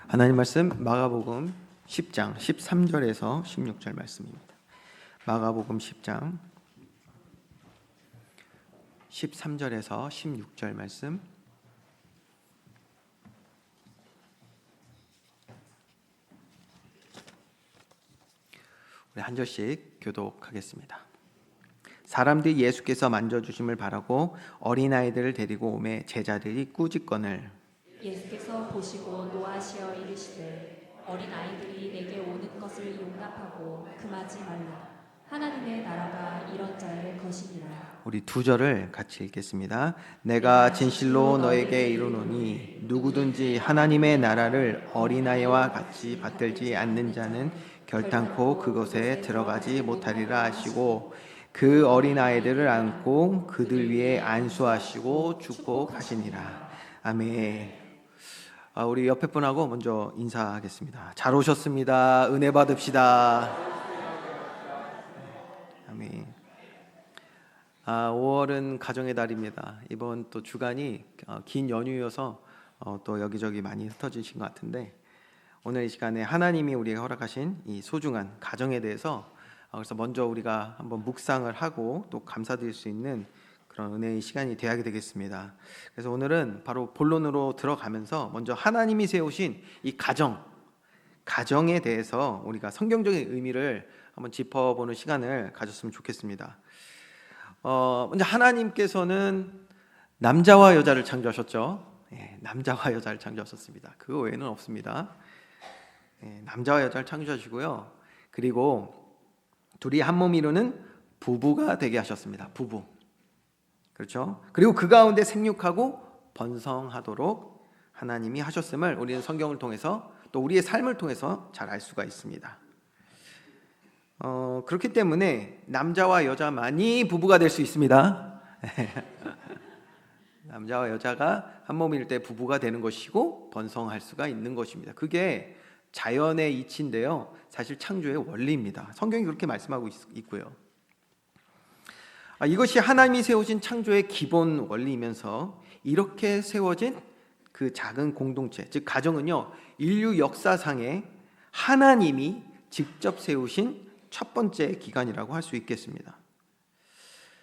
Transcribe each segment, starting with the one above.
하나님 말씀 마가복음 10장 13절에서 16절 말씀입니다. 마가복음 10장 13절에서 16절 말씀. 우리 한 절씩 교독하겠습니다. 사람들이 예수께서 만져주심을 바라고 어린아이들을 데리고 오매 제자들이 꾸짖거늘 예수께서 보시고 노하시어 이르시되 어린아이들이 내게 오는 것을 용납하고 금하지 말라. 하나님의 나라가 이런 자의 것이니라. 우리 두 절을 같이 읽겠습니다. 내가 진실로 너에게 이르노니 누구든지 하나님의 나라를 어린아이와 같이 받들지 않는 자는 결단코 그곳에 들어가지 못하리라 하시고 그 어린아이들을 안고 그들 위에 안수하시고 축복하시니라. 아멘. 우리 옆에 분하고 먼저 인사하겠습니다. 잘 오셨습니다. 은혜 받읍시다. 아멘. 5월은 가정의 달입니다. 이번 또 주간이 긴 연휴여서 또 여기저기 많이 흩어지신 것 같은데, 오늘 이 시간에 하나님이 우리에게 허락하신 이 소중한 가정에 대해서 그래서 먼저 우리가 한번 묵상을 하고 또 감사드릴 수 있는 그런 은혜의 시간이 되어야 되겠습니다. 그래서 오늘은 바로 본론으로 들어가면서 먼저 하나님이 세우신 이 가정에 대해서 우리가 성경적인 의미를 한번 짚어보는 시간을 가졌으면 좋겠습니다. 먼저 하나님께서는 남자와 여자를 창조하셨죠. 남자와 여자를 창조하셨습니다. 그 외에는 없습니다. 남자와 여자를 창조하시고요. 그리고 둘이 한 몸 이루는 부부가 되게 하셨습니다. 부부. 그렇죠? 그리고 그 가운데 생육하고 번성하도록 하나님이 하셨음을 우리는 성경을 통해서 또 우리의 삶을 통해서 잘 알 수가 있습니다. 그렇기 때문에 남자와 여자만이 부부가 될 수 있습니다. 남자와 여자가 한 몸일 때 부부가 되는 것이고 번성할 수가 있는 것입니다. 그게 자연의 이치인데요, 사실 창조의 원리입니다. 성경이 그렇게 말씀하고 있고요. 이것이 하나님이 세우신 창조의 기본 원리이면서 이렇게 세워진 그 작은 공동체, 즉 가정은요, 인류 역사상에 하나님이 직접 세우신 첫 번째 기관이라고 할 수 있겠습니다.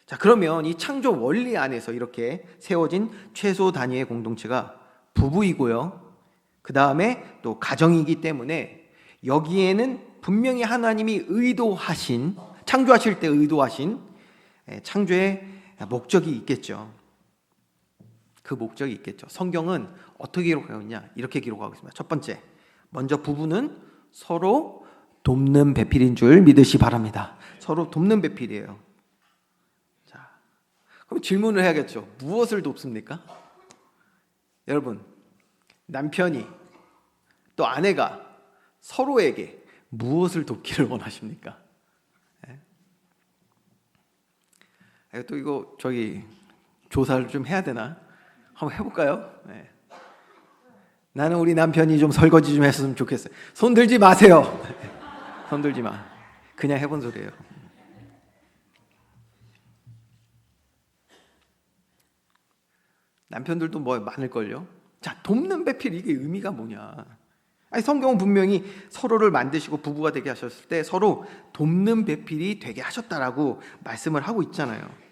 자, 그러면 이 창조 원리 안에서 이렇게 세워진 최소 단위의 공동체가 부부이고요, 그 다음에 또 가정이기 때문에 여기에는 분명히 하나님이 의도하신, 창조하실 때 의도하신 창조의 목적이 있겠죠. 그 목적이 있겠죠. 성경은 어떻게 기록하고 있냐? 이렇게 기록하고 있습니다. 첫 번째, 먼저 부부는 서로 돕는 배필인 줄 믿으시 바랍니다. 서로 돕는 배필이에요. 자, 그럼 질문을 해야겠죠. 무엇을 돕습니까? 여러분, 남편이 또 아내가 서로에게 무엇을 돕기를 원하십니까? 또 이거 조사를 좀 해야 되나? 한번 해볼까요? 나는 우리 남편이 좀 설거지 좀 했으면 좋겠어요. 손 들지 마세요. 손 들지 마. 그냥 해본 소리예요. 남편들도 뭐 많을걸요? 자, 돕는 배필, 이게 의미가 뭐냐? 성경은 분명히 서로를 만드시고 부부가 되게 하셨을 때 서로 돕는 배필이 되게 하셨다라고 말씀을 하고 있잖아요.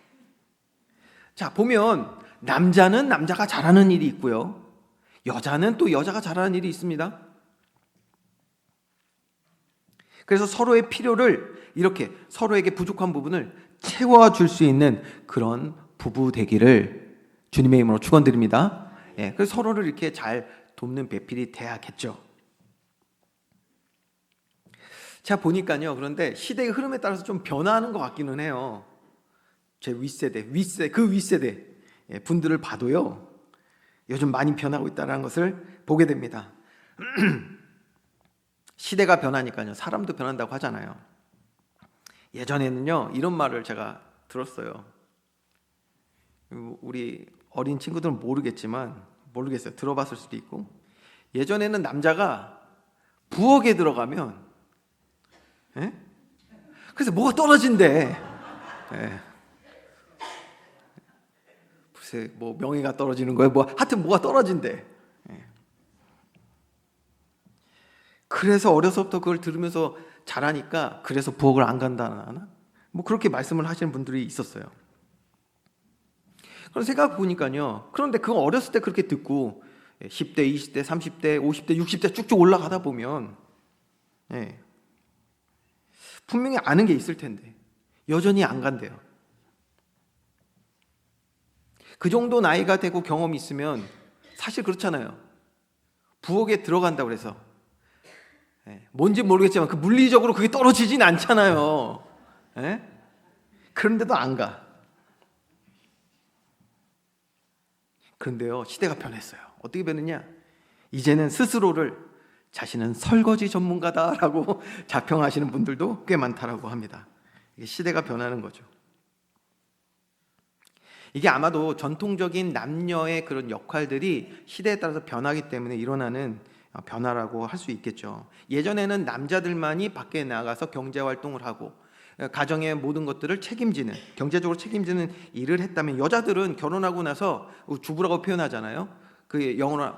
자, 보면 남자는 남자가 잘하는 일이 있고요, 여자는 또 여자가 잘하는 일이 있습니다. 그래서 서로의 필요를 이렇게 서로에게 부족한 부분을 채워줄 수 있는 그런 부부 되기를 주님의 이름으로 축원드립니다. 그래서 서로를 이렇게 잘 돕는 배필이 돼야겠죠. 자, 보니까요, 그런데 시대의 흐름에 따라서 좀 변화하는 것 같기는 해요. 제 윗세대 분들을 봐도요, 요즘 많이 변하고 있다는 것을 보게 됩니다. 시대가 변하니까요, 사람도 변한다고 하잖아요. 예전에는요, 이런 말을 제가 들었어요. 우리 어린 친구들은 모르겠어요. 들어봤을 수도 있고, 예전에는 남자가 부엌에 들어가면 그래서 뭐가 떨어진대. 글쎄, 뭐 명예가 떨어지는 거예요, 하여튼 뭐가 떨어진대. 그래서 어려서부터 그걸 들으면서 자라니까 그래서 부엌을 안 간다나 뭐 그렇게 말씀을 하시는 분들이 있었어요. 그런 생각 보니까요. 그런데 그거 어렸을 때 그렇게 듣고 10대, 20대, 30대, 50대, 60대 쭉쭉 올라가다 보면 분명히 아는 게 있을 텐데 여전히 안 간대요. 그 정도 나이가 되고 경험이 있으면 사실 그렇잖아요. 부엌에 들어간다고 그래서 뭔지 모르겠지만 그 물리적으로 그게 떨어지진 않잖아요. 그런데도 안 가. 그런데요, 시대가 변했어요. 어떻게 변했냐? 이제는 스스로를 자신은 설거지 전문가다라고 자평하시는 분들도 꽤 많다라고 합니다. 이게 시대가 변하는 거죠. 이게 아마도 전통적인 남녀의 그런 역할들이 시대에 따라서 변하기 때문에 일어나는 변화라고 할 수 있겠죠. 예전에는 남자들만이 밖에 나가서 경제 활동을 하고 가정의 모든 것들을 책임지는, 경제적으로 책임지는 일을 했다면 여자들은 결혼하고 나서 주부라고 표현하잖아요. 그게 영어로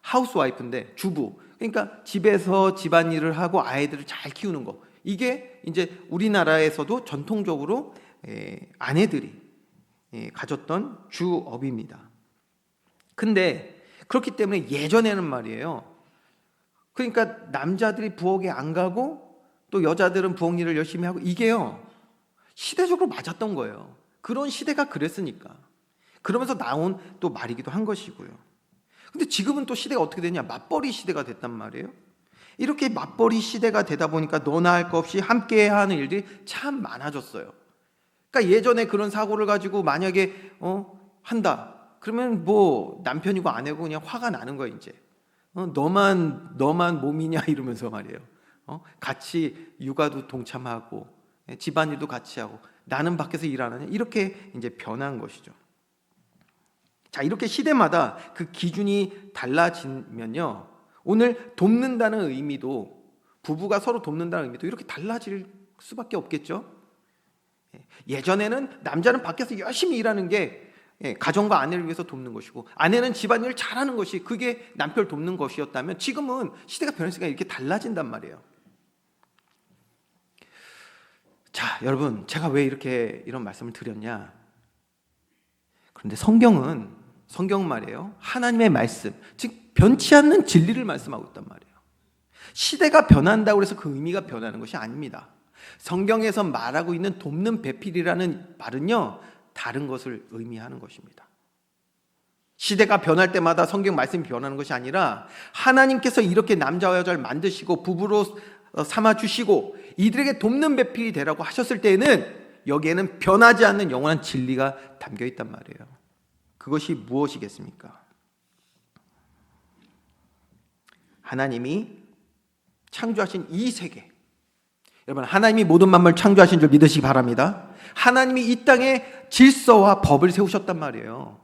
하우스와이프인데 주부. 그러니까 집에서 집안일을 하고 아이들을 잘 키우는 거. 이게 이제 우리나라에서도 전통적으로 아내들이 가졌던 주업입니다. 근데 그렇기 때문에 예전에는 말이에요. 그러니까 남자들이 부엌에 안 가고 또 여자들은 부엌 일을 열심히 하고 이게요. 시대적으로 맞았던 거예요. 그런 시대가 그랬으니까. 그러면서 나온 또 말이기도 한 것이고요. 근데 지금은 또 시대가 어떻게 되냐? 맞벌이 시대가 됐단 말이에요. 이렇게 맞벌이 시대가 되다 보니까 너나 할 것 없이 함께 하는 일들이 참 많아졌어요. 그러니까 예전에 그런 사고를 가지고 만약에 한다. 그러면 뭐 남편이고 아내고 그냥 화가 나는 거야 이제. 너만 몸이냐 이러면서 말이에요. 같이 육아도 동참하고 집안일도 같이 하고 나는 밖에서 일 안 하냐 이렇게 이제 변한 것이죠. 자, 이렇게 시대마다 그 기준이 달라지면요. 오늘 돕는다는 의미도 부부가 서로 돕는다는 의미도 이렇게 달라질 수밖에 없겠죠. 예전에는 남자는 밖에서 열심히 일하는 게 가정과 아내를 위해서 돕는 것이고 아내는 집안일을 잘하는 것이 그게 남편을 돕는 것이었다면 지금은 시대가 변했으니까 이렇게 달라진단 말이에요. 자, 여러분 제가 왜 이런 말씀을 드렸냐? 그런데 성경 말이에요. 하나님의 말씀, 즉 변치 않는 진리를 말씀하고 있단 말이에요. 시대가 변한다고 해서 그 의미가 변하는 것이 아닙니다. 성경에서 말하고 있는 돕는 배필이라는 말은요, 다른 것을 의미하는 것입니다. 시대가 변할 때마다 성경 말씀이 변하는 것이 아니라 하나님께서 이렇게 남자와 여자를 만드시고 부부로 삼아주시고 이들에게 돕는 배필이 되라고 하셨을 때에는 여기에는 변하지 않는 영원한 진리가 담겨 있단 말이에요. 그것이 무엇이겠습니까? 하나님이 창조하신 이 세계, 여러분 하나님이 모든 만물을 창조하신 줄 믿으시기 바랍니다. 하나님이 이 땅에 질서와 법을 세우셨단 말이에요.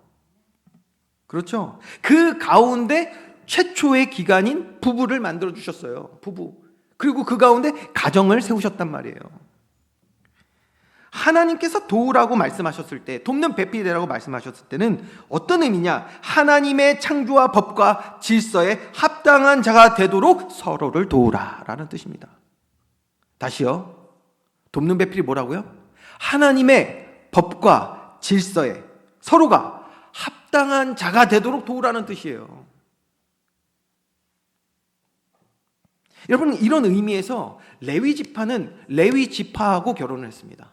그렇죠? 그 가운데 최초의 기관인 부부를 만들어 주셨어요. 부부. 그리고 그 가운데 가정을 세우셨단 말이에요. 하나님께서 도우라고 말씀하셨을 때, 돕는 배필이 되라고 말씀하셨을 때는 어떤 의미냐? 하나님의 창조와 법과 질서에 합당한 자가 되도록 서로를 도우라 라는 뜻입니다. 다시요. 돕는 배필이 뭐라고요? 하나님의 법과 질서에 서로가 합당한 자가 되도록 도우라는 뜻이에요. 여러분, 이런 의미에서 레위 지파는 레위 지파하고 결혼을 했습니다.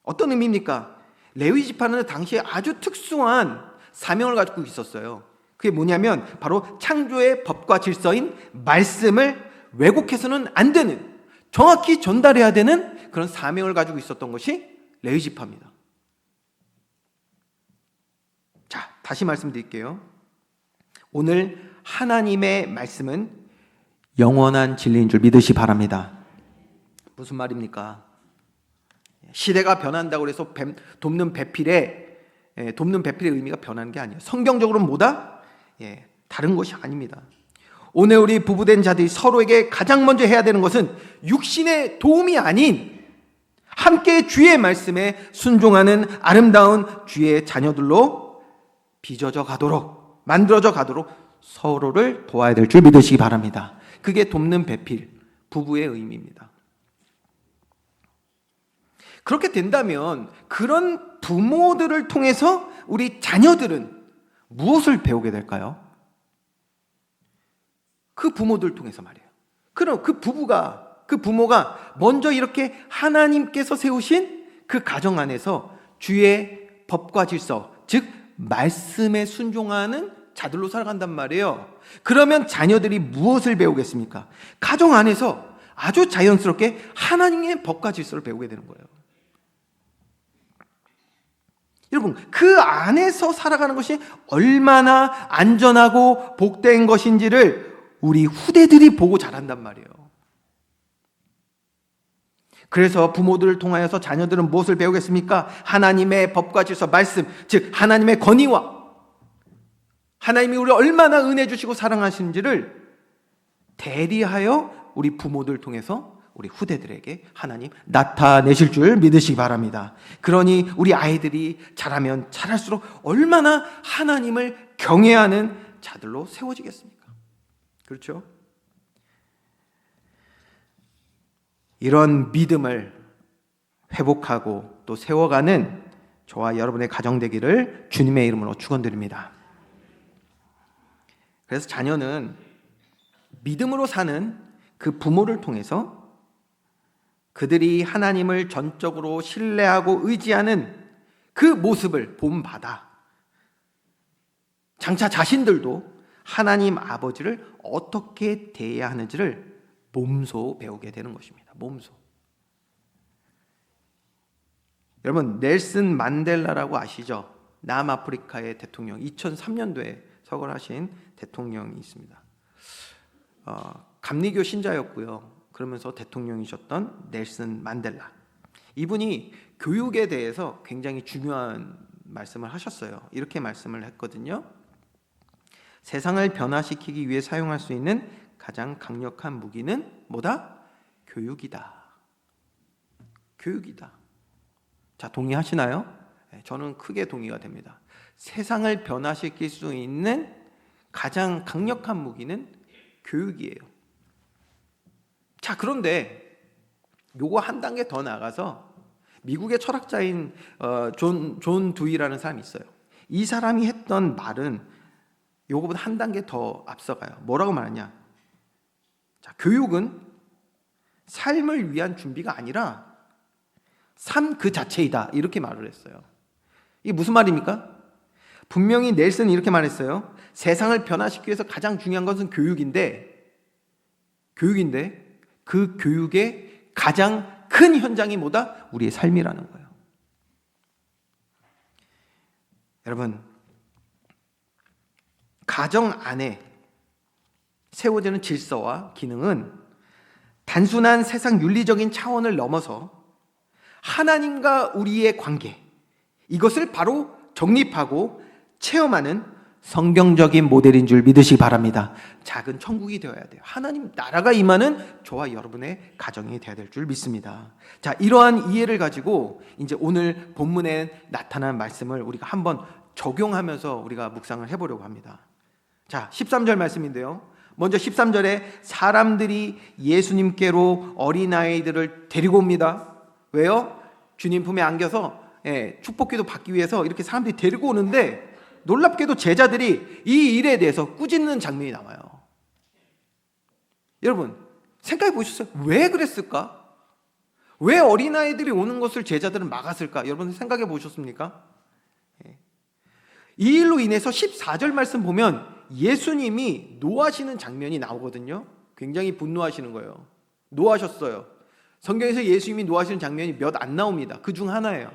어떤 의미입니까? 레위 지파는 당시에 아주 특수한 사명을 가지고 있었어요. 그게 뭐냐면 바로 창조의 법과 질서인 말씀을 왜곡해서는 안 되는, 정확히 전달해야 되는 그런 사명을 가지고 있었던 것이 레위 지파입니다. 자, 다시 말씀드릴게요. 오늘 하나님의 말씀은 영원한 진리인 줄 믿으시 바랍니다. 무슨 말입니까? 시대가 변한다고 해서 돕는 배필의 의미가 변하는 게 아니에요. 성경적으로는 뭐다? 다른 것이 아닙니다. 오늘 우리 부부된 자들이 서로에게 가장 먼저 해야 되는 것은 육신의 도움이 아닌 함께 주의 말씀에 순종하는 아름다운 주의 자녀들로 빚어져 가도록, 만들어져 가도록 서로를 도와야 될 줄 믿으시기 바랍니다. 그게 돕는 배필, 부부의 의미입니다. 그렇게 된다면 그런 부모들을 통해서 우리 자녀들은 무엇을 배우게 될까요? 그 부모들 통해서 말이에요. 그럼 그 부모가 먼저 이렇게 하나님께서 세우신 그 가정 안에서 주의 법과 질서, 즉 말씀에 순종하는 자들로 살아간단 말이에요. 그러면 자녀들이 무엇을 배우겠습니까? 가정 안에서 아주 자연스럽게 하나님의 법과 질서를 배우게 되는 거예요. 여러분, 그 안에서 살아가는 것이 얼마나 안전하고 복된 것인지를 우리 후대들이 보고 자란단 말이에요. 그래서 부모들을 통하여서 자녀들은 무엇을 배우겠습니까? 하나님의 법과 질서, 말씀, 즉 하나님의 권위와 하나님이 우리를 얼마나 은혜 주시고 사랑하시는지를 대리하여 우리 부모들 통해서 우리 후대들에게 하나님 나타내실 줄 믿으시기 바랍니다. 그러니 우리 아이들이 자라면 자랄수록 얼마나 하나님을 경외하는 자들로 세워지겠습니까? 그렇죠? 이런 믿음을 회복하고 또 세워가는 저와 여러분의 가정 되기를 주님의 이름으로 축원드립니다. 그래서 자녀는 믿음으로 사는 그 부모를 통해서 그들이 하나님을 전적으로 신뢰하고 의지하는 그 모습을 본받아 장차 자신들도 하나님 아버지를 어떻게 대해야 하는지를 몸소 배우게 되는 것입니다. 몸소. 여러분, 넬슨 만델라라고 아시죠? 남아프리카의 대통령, 2003년도에 서거하신 대통령이 있습니다. 감리교 신자였고요. 그러면서 대통령이셨던 넬슨 만델라. 이분이 교육에 대해서 굉장히 중요한 말씀을 하셨어요. 이렇게 말씀을 했거든요. 세상을 변화시키기 위해 사용할 수 있는 가장 강력한 무기는 뭐다? 교육이다. 교육이다. 자, 동의하시나요? 네, 저는 크게 동의가 됩니다. 세상을 변화시킬 수 있는 가장 강력한 무기는 교육이에요. 자, 그런데 요거 한 단계 더 나가서 미국의 철학자인 존 두이라는 사람이 있어요. 이 사람이 했던 말은 요거보다 한 단계 더 앞서가요. 뭐라고 말하냐? 자, 교육은 삶을 위한 준비가 아니라 삶 그 자체이다. 이렇게 말을 했어요. 이게 무슨 말입니까? 분명히 넬슨이 이렇게 말했어요. 세상을 변화시키기 위해서 가장 중요한 것은 교육인데 그 교육의 가장 큰 현장이 뭐다? 우리의 삶이라는 거예요. 여러분, 가정 안에 세워지는 질서와 기능은 단순한 세상 윤리적인 차원을 넘어서 하나님과 우리의 관계, 이것을 바로 정립하고 체험하는 성경적인 모델인 줄 믿으시기 바랍니다. 작은 천국이 되어야 돼요. 하나님 나라가 임하는 저와 여러분의 가정이 되어야 될 줄 믿습니다. 자, 이러한 이해를 가지고 이제 오늘 본문에 나타난 말씀을 우리가 한번 적용하면서 우리가 묵상을 해보려고 합니다. 자, 13절 말씀인데요. 먼저 13절에 사람들이 예수님께로 어린아이들을 데리고 옵니다. 왜요? 주님 품에 안겨서 축복기도 받기 위해서 이렇게 사람들이 데리고 오는데 놀랍게도 제자들이 이 일에 대해서 꾸짖는 장면이 나와요. 여러분, 생각해 보셨어요? 왜 그랬을까? 왜 어린아이들이 오는 것을 제자들은 막았을까? 여러분 생각해 보셨습니까? 이 일로 인해서 14절 말씀 보면 예수님이 노하시는 장면이 나오거든요. 굉장히 분노하시는 거예요. 노하셨어요. 성경에서 예수님이 노하시는 장면이 몇 안 나옵니다. 그 중 하나예요.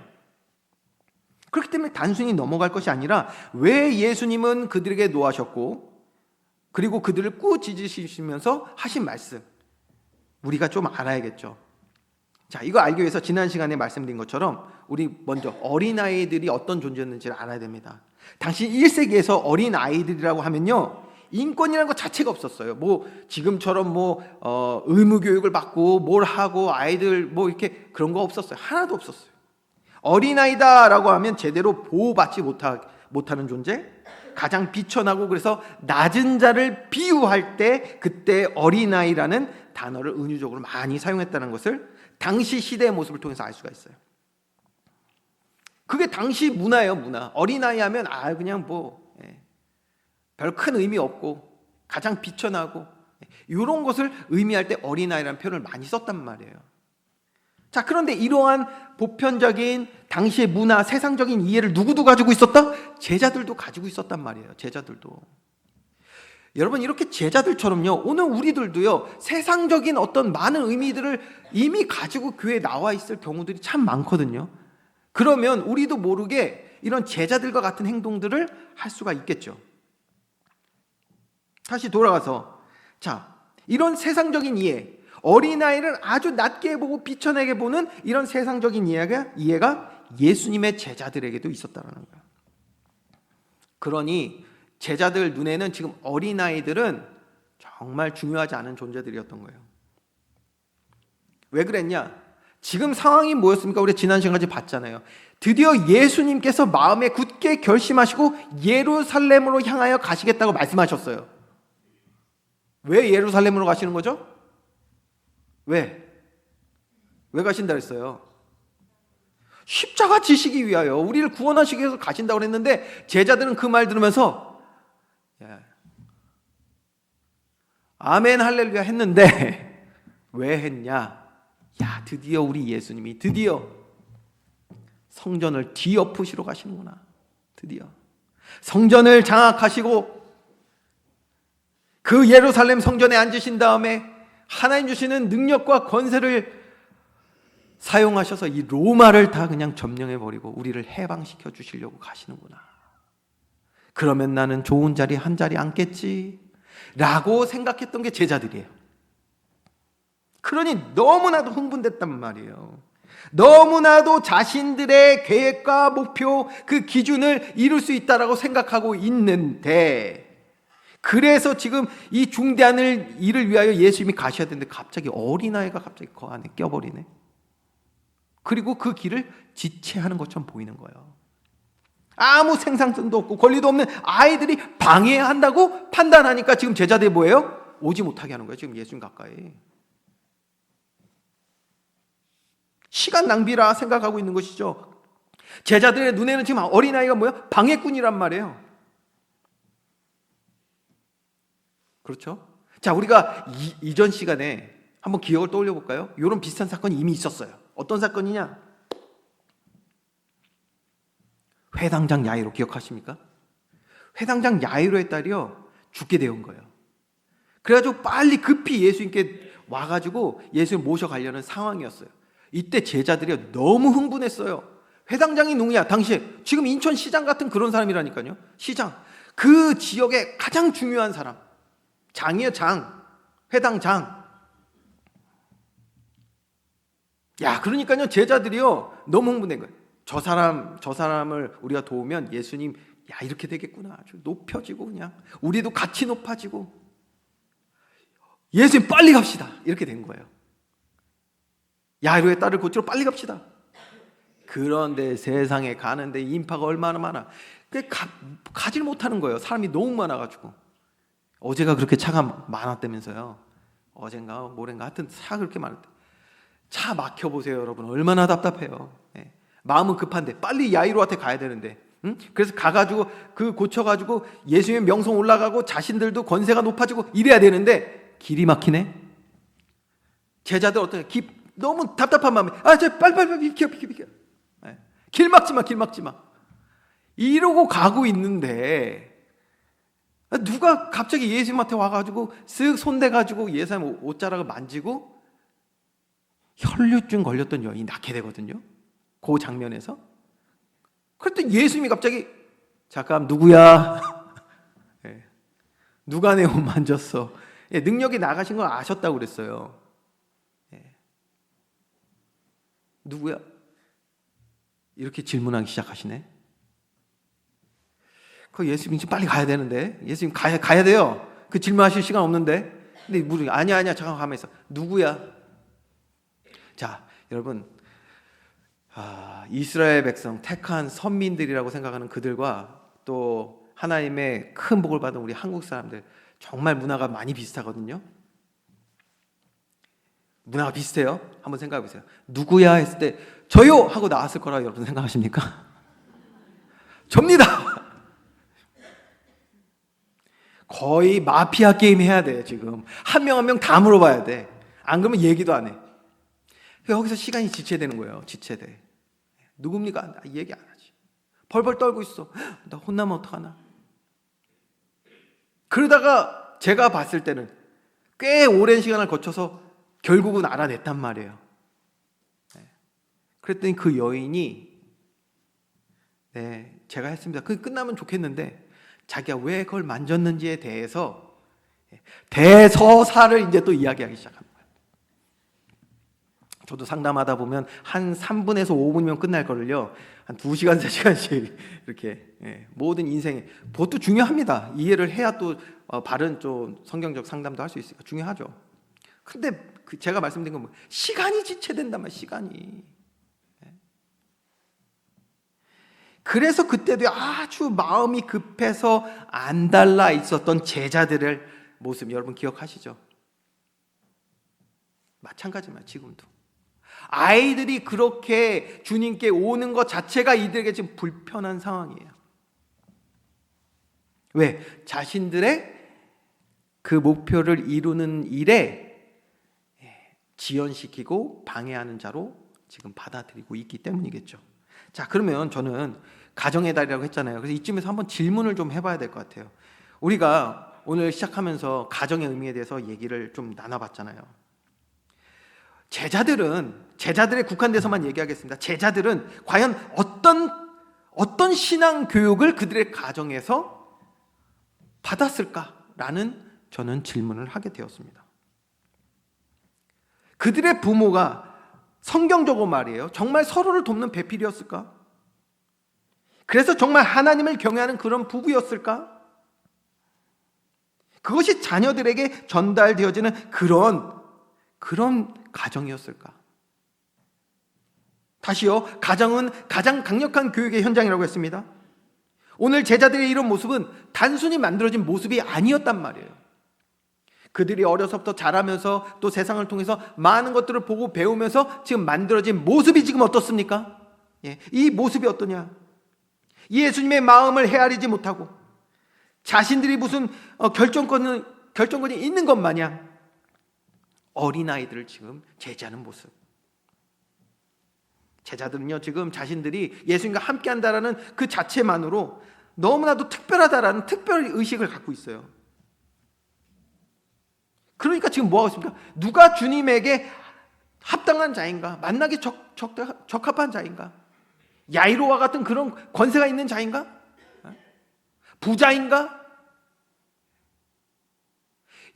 그렇기 때문에 단순히 넘어갈 것이 아니라 왜 예수님은 그들에게 노하셨고 그리고 그들을 꾸짖으시면서 하신 말씀, 우리가 좀 알아야겠죠. 자, 이거 알기 위해서 지난 시간에 말씀드린 것처럼 우리 먼저 어린아이들이 어떤 존재였는지를 알아야 됩니다. 당시 1세기에서 어린아이들이라고 하면요, 인권이라는 것 자체가 없었어요. 뭐 지금처럼 의무 교육을 받고 뭘 하고 아이들 이렇게 그런 거 없었어요. 하나도 없었어요. 어린아이다라고 하면 제대로 보호받지 못하는 존재, 가장 비천하고 그래서 낮은 자를 비유할 때 그때 어린아이라는 단어를 은유적으로 많이 사용했다는 것을 당시 시대의 모습을 통해서 알 수가 있어요. 그게 당시 문화예요, 문화. 어린아이 하면 그냥 별 큰 의미 없고 가장 비천하고 이런 것을 의미할 때 어린아이라는 표현을 많이 썼단 말이에요. 자, 그런데 이러한 보편적인 당시의 문화, 세상적인 이해를 누구도 가지고 있었다? 제자들도 가지고 있었단 말이에요. 제자들도. 여러분, 이렇게 제자들처럼요, 오늘 우리들도요, 세상적인 어떤 많은 의미들을 이미 가지고 교회에 나와 있을 경우들이 참 많거든요. 그러면 우리도 모르게 이런 제자들과 같은 행동들을 할 수가 있겠죠. 다시 돌아가서, 자, 이런 세상적인 이해, 어린아이를 아주 낮게 보고 비천하게 보는 이런 세상적인 이해가 예수님의 제자들에게도 있었다는 거예요. 그러니 제자들 눈에는 지금 어린아이들은 정말 중요하지 않은 존재들이었던 거예요. 왜 그랬냐? 지금 상황이 뭐였습니까? 우리 지난 시간까지 봤잖아요. 드디어 예수님께서 마음에 굳게 결심하시고 예루살렘으로 향하여 가시겠다고 말씀하셨어요. 왜 예루살렘으로 가시는 거죠? 왜 가신다 그랬어요? 십자가 지시기 위하여, 우리를 구원하시기 위해서 가신다고 그랬는데 제자들은 그 말 들으면서 아멘 할렐루야 했는데 왜 했냐? 드디어 우리 예수님이 드디어 성전을 뒤엎으시러 가시는구나. 드디어 성전을 장악하시고 그 예루살렘 성전에 앉으신 다음에 하나님 주시는 능력과 권세를 사용하셔서 이 로마를 다 그냥 점령해버리고 우리를 해방시켜 주시려고 가시는구나. 그러면 나는 좋은 자리 한 자리 앉겠지 라고 생각했던 게 제자들이에요. 그러니 너무나도 흥분됐단 말이에요. 너무나도 자신들의 계획과 목표, 그 기준을 이룰 수 있다라고 생각하고 있는데, 그래서 지금 이 중대한 일을 위하여 예수님이 가셔야 되는데 갑자기 어린아이가 갑자기 그 안에 껴버리네. 그리고 그 길을 지체하는 것처럼 보이는 거예요. 아무 생산성도 없고 권리도 없는 아이들이 방해한다고 판단하니까 지금 제자들이 뭐예요? 오지 못하게 하는 거예요. 지금 예수님 가까이. 시간 낭비라 생각하고 있는 것이죠. 제자들의 눈에는 지금 어린아이가 뭐예요? 방해꾼이란 말이에요. 그렇죠? 자, 우리가 이전 시간에 한번 기억을 떠올려 볼까요? 이런 비슷한 사건이 이미 있었어요. 어떤 사건이냐? 회당장 야이로 기억하십니까? 회당장 야이로의 딸이요, 죽게 되온 거예요. 그래가지고 빨리 급히 예수님께 와가지고 예수님 모셔가려는 상황이었어요. 이때 제자들이 너무 흥분했어요. 회당장이 누구냐? 당시에 지금 인천시장 같은 그런 사람이라니까요. 시장, 그 지역의 가장 중요한 사람, 장이에요. 장, 회당장. 그러니까요, 제자들이요 너무 흥분된 거예요. 저 사람을 우리가 도우면 예수님 이렇게 되겠구나. 아주 높여지고 그냥 우리도 같이 높아지고 예수님 빨리 갑시다. 이렇게 된 거예요. 야이로의 딸을 고치러 빨리 갑시다. 그런데 세상에 가는데 인파가 얼마나 많아. 가질 못하는 거예요. 사람이 너무 많아가지고. 어제가 그렇게 차가 많았다면서요. 어젠가 모레인가 하여튼 차가 그렇게 많았대. 차 막혀보세요, 여러분. 얼마나 답답해요. 마음은 급한데 빨리 야이로한테 가야 되는데, 그래서 가가지고 그 고쳐가지고 예수님의 명성 올라가고 자신들도 권세가 높아지고 이래야 되는데 길이 막히네. 제자들 어떠냐? 너무 답답한 마음에 빨리 비켜. 길 막지 마. 이러고 가고 있는데 누가 갑자기 예수님한테 와가지고 쓱 손대가지고 예수님 옷자락을 만지고 혈류증 걸렸던 여인이 낳게 되거든요. 그 장면에서. 그랬더니 예수님이 갑자기 잠깐 누구야? 누가 내 옷 만졌어? 능력이 나가신 걸 아셨다고 그랬어요. 누구야? 이렇게 질문하기 시작하시네. 그 예수님 지금 빨리 가야 되는데, 예수님 가야 돼요. 그 질문하실 시간 없는데. 근데 물으니 아니야 잠깐 가만히 있어. 누구야? 자, 여러분, 이스라엘 백성 택한 선민들이라고 생각하는 그들과 또 하나님의 큰 복을 받은 우리 한국 사람들 정말 문화가 많이 비슷하거든요. 문화가 비슷해요. 한번 생각해 보세요. 누구야 했을 때 저요 하고 나왔을 거라고 여러분 생각하십니까? 접니다. 거의 마피아 게임 해야 돼. 지금 한 명 한 명 다 물어봐야 돼. 안 그러면 얘기도 안 해. 여기서 시간이 지체되는 거예요. 지체돼. 누굽니까? 얘기 안 하지. 벌벌 떨고 있어. 나 혼나면 어떡하나. 그러다가 제가 봤을 때는 꽤 오랜 시간을 거쳐서 결국은 알아냈단 말이에요. 그랬더니 그 여인이 제가 했습니다. 그게 끝나면 좋겠는데 자기가 왜 그걸 만졌는지에 대해서 대서사를 이제 또 이야기하기 시작합니다. 저도 상담하다 보면 한 3분에서 5분이면 끝날 거를요 한 2시간, 3시간씩 이렇게 모든 인생에 그것도 중요합니다. 이해를 해야 또 바른 좀 성경적 상담도 할 수 있으니까 중요하죠. 근데 제가 말씀드린 건 시간이 지체된단 말이에요. 시간이. 그래서 그때도 아주 마음이 급해서 안달나 있었던 제자들의 모습 여러분 기억하시죠? 마찬가지만 지금도 아이들이 그렇게 주님께 오는 것 자체가 이들에게 지금 불편한 상황이에요. 왜? 자신들의 그 목표를 이루는 일에 지연시키고 방해하는 자로 지금 받아들이고 있기 때문이겠죠. 자, 그러면 저는 가정의 달이라고 했잖아요. 그래서 이쯤에서 한번 질문을 좀 해봐야 될 것 같아요. 우리가 오늘 시작하면서 가정의 의미에 대해서 얘기를 좀 나눠봤잖아요. 제자들에 국한돼서만 얘기하겠습니다. 제자들은 과연 어떤 신앙 교육을 그들의 가정에서 받았을까라는 저는 질문을 하게 되었습니다. 그들의 부모가 성경적으로 말이에요. 정말 서로를 돕는 배필이었을까? 그래서 정말 하나님을 경외하는 그런 부부였을까? 그것이 자녀들에게 전달되어지는 그런 가정이었을까? 다시요. 가정은 가장 강력한 교육의 현장이라고 했습니다. 오늘 제자들의 이런 모습은 단순히 만들어진 모습이 아니었단 말이에요. 그들이 어려서부터 자라면서 또 세상을 통해서 많은 것들을 보고 배우면서 지금 만들어진 모습이 지금 어떻습니까? 이 모습이 어떠냐? 예수님의 마음을 헤아리지 못하고 자신들이 무슨 결정권이 있는 것 마냥 어린아이들을 지금 제지하는 모습. 제자들은요 지금 자신들이 예수님과 함께 한다라는 그 자체만으로 너무나도 특별하다라는 특별 의식을 갖고 있어요. 그러니까 지금 뭐하고 있습니까? 누가 주님에게 합당한 자인가? 만나기 적합한 자인가? 야이로와 같은 그런 권세가 있는 자인가? 부자인가?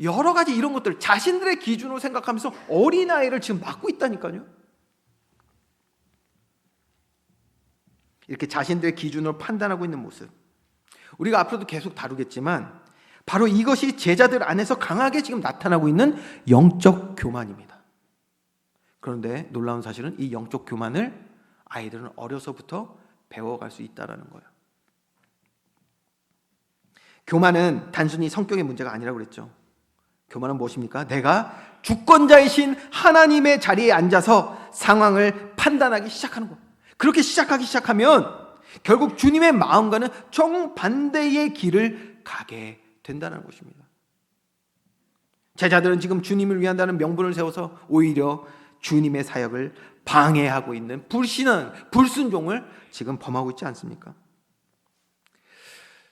여러 가지 이런 것들 자신들의 기준으로 생각하면서 어린아이를 지금 막고 있다니까요. 이렇게 자신들의 기준으로 판단하고 있는 모습. 우리가 앞으로도 계속 다루겠지만 바로 이것이 제자들 안에서 강하게 지금 나타나고 있는 영적 교만입니다. 그런데 놀라운 사실은 이 영적 교만을 아이들은 어려서부터 배워갈 수 있다는 거예요. 교만은 단순히 성격의 문제가 아니라고 그랬죠. 교만은 무엇입니까? 내가 주권자이신 하나님의 자리에 앉아서 상황을 판단하기 시작하는 것. 그렇게 시작하기 시작하면 결국 주님의 마음과는 정반대의 길을 가게 된다는 것입니다. 제자들은 지금 주님을 위한다는 명분을 세워서 오히려 주님의 사역을 방해하고 있는 불순종을 지금 범하고 있지 않습니까?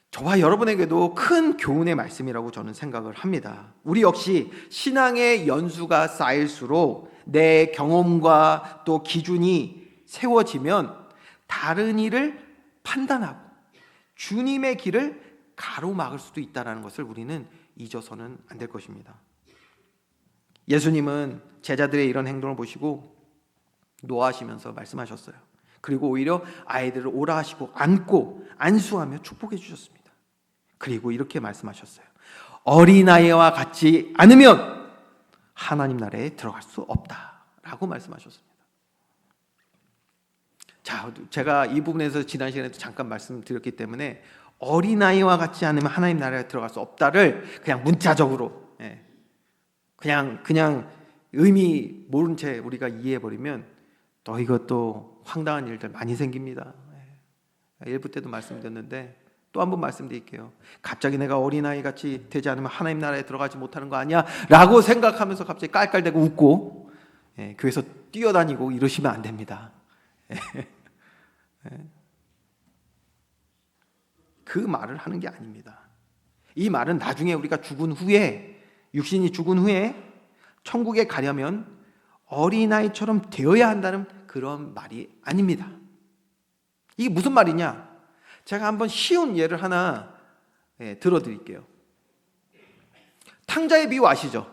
저와 여러분에게도 큰 교훈의 말씀이라고 저는 생각을 합니다. 우리 역시 신앙의 연수가 쌓일수록 내 경험과 또 기준이 세워지면 다른 일을 판단하고 주님의 길을 가로막을 수도 있다는 것을 우리는 잊어서는 안 될 것입니다. 예수님은 제자들의 이런 행동을 보시고 노하시면서 말씀하셨어요. 그리고 오히려 아이들을 오라 하시고 안고 안수하며 축복해 주셨습니다. 그리고 이렇게 말씀하셨어요. 어린아이와 같지 않으면 하나님 나라에 들어갈 수 없다라고 말씀하셨습니다. 자, 제가 이 부분에서 지난 시간에도 잠깐 말씀드렸기 때문에 어린아이와 같지 않으면 하나님 나라에 들어갈 수 없다를 그냥 문자적으로 그냥 의미 모른 채 우리가 이해해버리면 또 이것도 황당한 일들 많이 생깁니다. 1부 때도 말씀드렸는데 또 한 번 말씀드릴게요. 갑자기 내가 어린아이 같이 되지 않으면 하나님 나라에 들어가지 못하는 거 아니야? 라고 생각하면서 갑자기 깔깔대고 웃고 교회에서 뛰어다니고 이러시면 안 됩니다. 그 말을 하는 게 아닙니다. 이 말은 나중에 우리가 죽은 후에, 육신이 죽은 후에 천국에 가려면 어린아이처럼 되어야 한다는 그런 말이 아닙니다. 이게 무슨 말이냐? 제가 한번 쉬운 예를 하나 들어드릴게요. 탕자의 비유 아시죠?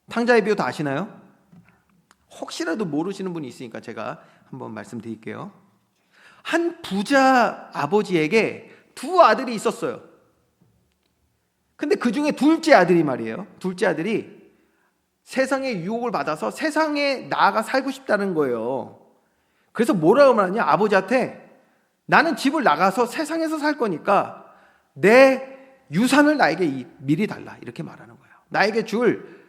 탕자의 비유 다 아시나요? 혹시라도 모르시는 분이 있으니까 제가 한번 말씀드릴게요. 한 부자 아버지에게 두 아들이 있었어요. 근데 그 중에 둘째 아들이 말이에요. 둘째 아들이 세상의 유혹을 받아서 세상에 나아가 살고 싶다는 거예요. 그래서 뭐라고 말하냐? 아버지한테 나는 집을 나가서 세상에서 살 거니까 내 유산을 나에게 미리 달라. 이렇게 말하는 거예요. 나에게 줄